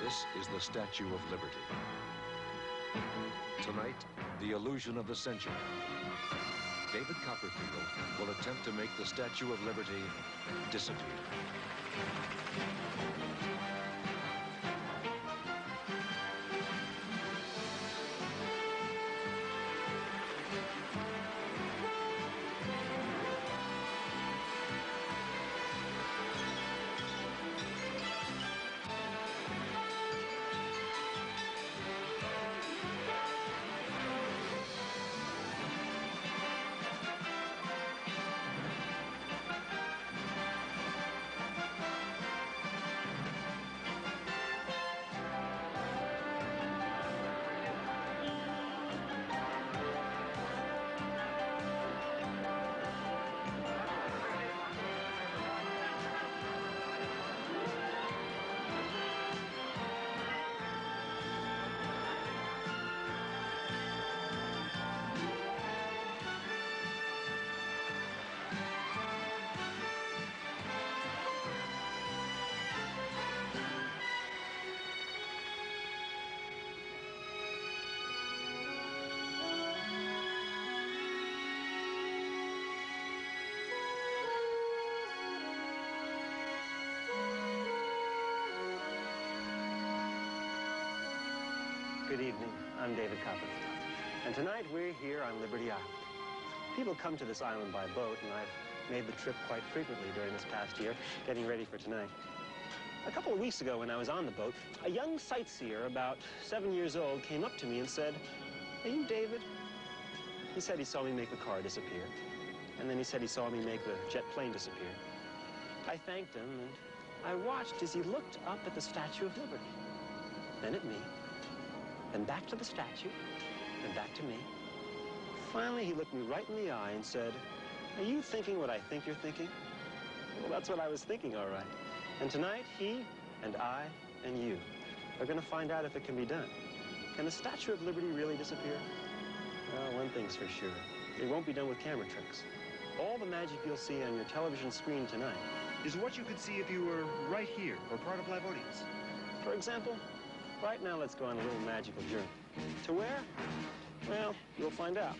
This is the Statue of Liberty. Tonight, the illusion of the century. David Copperfield will attempt to make the Statue of Liberty disappear. Good evening. I'm David Copperfield. And tonight we're here on Liberty Island. People come to this island by boat, and I've made the trip quite frequently during this past year, getting ready for tonight. A couple of weeks ago when I was on the boat, a young sightseer about 7 years old came up to me and said, "Are you David?" He said he saw me make the car disappear. And then he said he saw me make the jet plane disappear. I thanked him, and I watched as he looked up at the Statue of Liberty, then at me, then back to the statue, and back to me. Finally, he looked me right in the eye and said, "Are you thinking what I think you're thinking?" Well, that's what I was thinking, all right. And tonight, he and I and you are going to find out if it can be done. Can the Statue of Liberty really disappear? Well, one thing's for sure. It won't be done with camera tricks. All the magic you'll see on your television screen tonight is what you could see if you were right here or part of live audience. For example, right now, let's go on a little magical journey. To where? Well, you'll find out.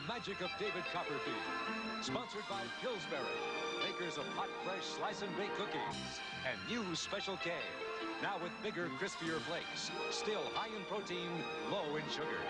Majic of David Copperfield. Sponsored by Pillsbury, makers of hot, fresh slice and bake cookies. And new Special K, now with bigger, crispier flakes. Still high in protein, low in sugar.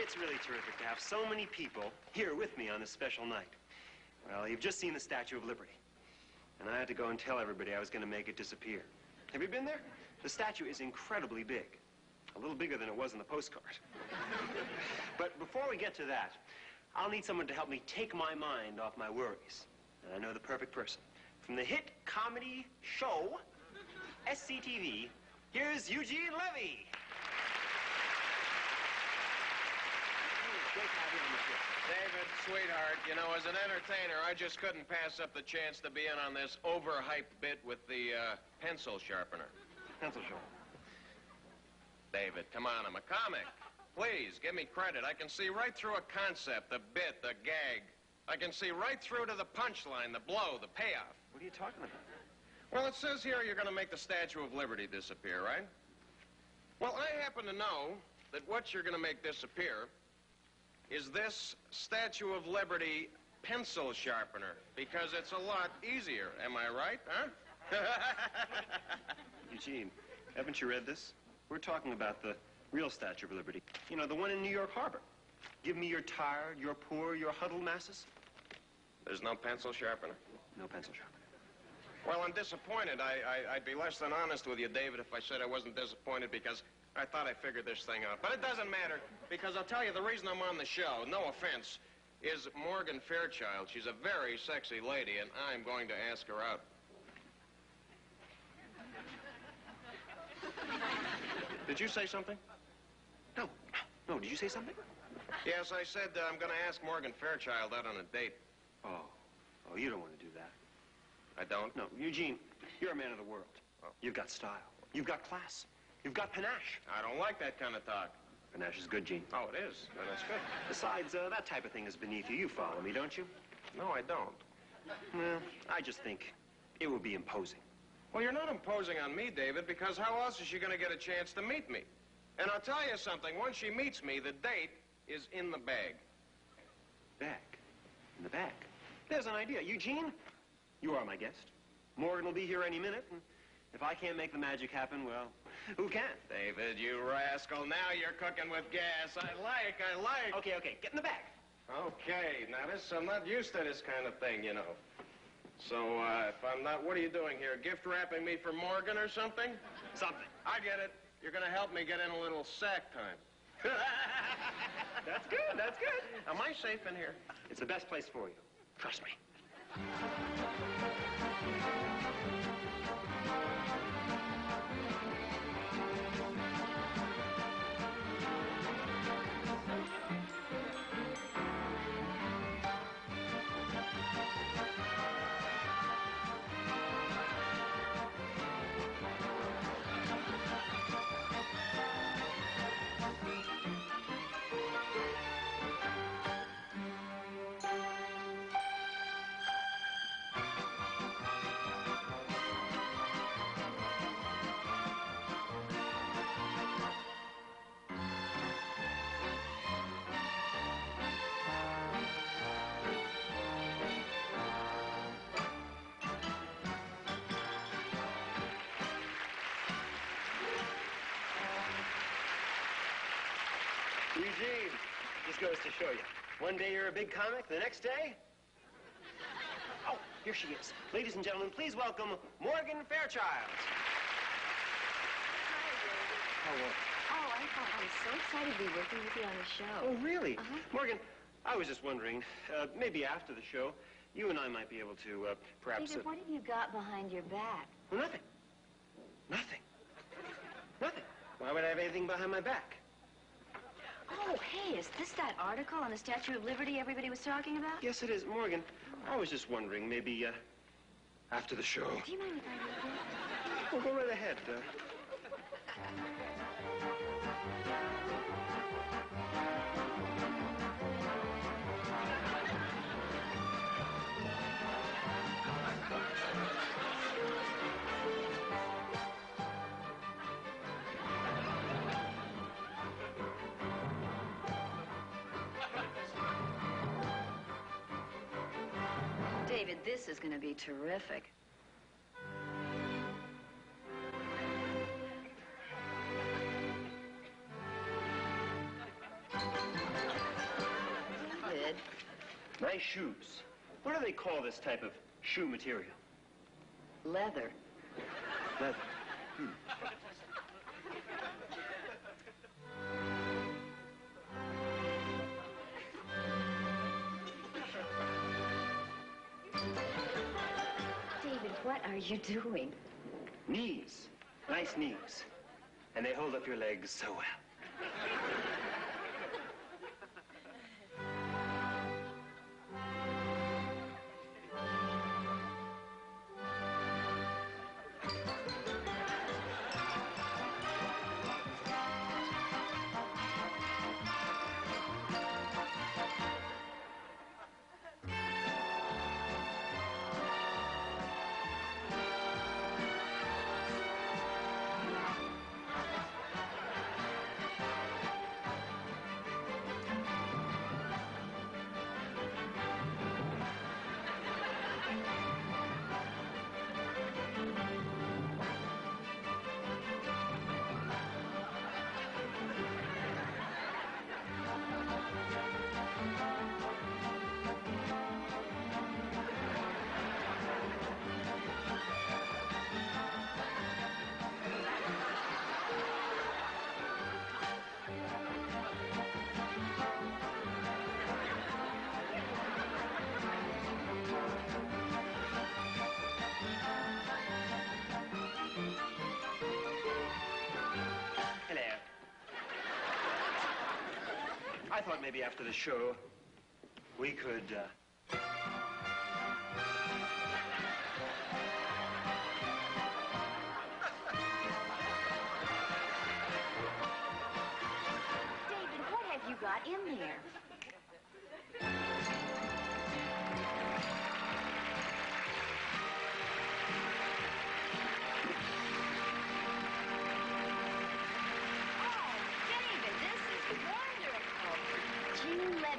It's really terrific to have so many people here with me on this special night. Well, you've just seen the Statue of Liberty. And I had to go and tell everybody I was going to make it disappear. Have you been there? The statue is incredibly big. A little bigger than it was in the postcard. But before we get to that, I'll need someone to help me take my mind off my worries. And I know the perfect person. from the hit comedy show, SCTV, here's Eugene Levy. Great to have you on the show. David, sweetheart, you know, as an entertainer, I just couldn't pass up the chance to be in on this overhyped bit with the pencil sharpener. Pencil sharpener. David, come on, I'm a comic. Please, give me credit. I can see right through a concept, the bit, the gag. I can see right through to the punchline, the blow, the payoff. What are you talking about? Well, it says here you're going to make the Statue of Liberty disappear, right? Well, I happen to know that what you're going to make disappear is this Statue of Liberty pencil sharpener, because it's a lot easier. Am I right, huh? Eugene, haven't you read this? We're talking about the real Statue of Liberty. You know, the one in New York Harbor. Give me your tired, your poor, your huddled masses. There's no pencil sharpener? No pencil sharpener. Well, I'm disappointed. I'd be less than honest with you, David, if I said I wasn't disappointed, because I thought I figured this thing out. But it doesn't matter, because I'll tell you the reason I'm on the show, no offense, is Morgan Fairchild. She's a very sexy lady, and I'm going to ask her out. Did you say something? No. No, did you say something? Yes, I said I'm going to ask Morgan Fairchild out on a date. Oh, you don't want to do that. I don't? No, Eugene, you're a man of the world. Oh. You've got style. You've got class. You've got panache. I don't like that kind of talk. Panache is good, Gene. Oh, it is? Then that's good. Besides, that type of thing is beneath you. You follow me, don't you? No, I don't. Well, I just think it would be imposing. Well, you're not imposing on me, David, because how else is she going to get a chance to meet me? And I'll tell you something. Once she meets me, the date is in the bag. Bag? In the bag? There's an idea. Eugene, you are my guest. Morgan will be here any minute, and if I can't make the magic happen, well, who can? David, you rascal. Now you're cooking with gas. I like. Okay, get in the bag. Okay, now I'm not used to this kind of thing, you know. So, if I'm not, what are you doing here? Gift wrapping me for Morgan or something? Something. I get it. You're going to help me get in a little sack time. That's good. Am I safe in here? It's the best place for you. Trust me. Eugene, just goes to show you. One day you're a big comic, the next day... Oh, here she is. Ladies and gentlemen, please welcome Morgan Fairchild. Hi, David. Hello. I was so excited to be working with you on the show. Oh, really? Uh-huh. Morgan, I was just wondering, maybe after the show, you and I might be able to, perhaps... David, what have you got behind your back? Well, nothing. Nothing. Why would I have anything behind my back? Oh, hey, is this that article on the Statue of Liberty everybody was talking about? Yes, it is. Morgan, I was just wondering, maybe, after the show... Do you mind if I read that? Well, go right ahead. David, this is going to be terrific. David. Nice shoes. What do they call this type of shoe material? Leather. Leather. David, What are you doing? Knees. Nice knees. And they hold up your legs so well. I thought maybe after the show, we could, David, what have you got in there?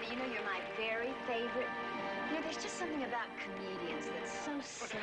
You know, you're my very favorite. You know, there's just something about comedians that's so sexy.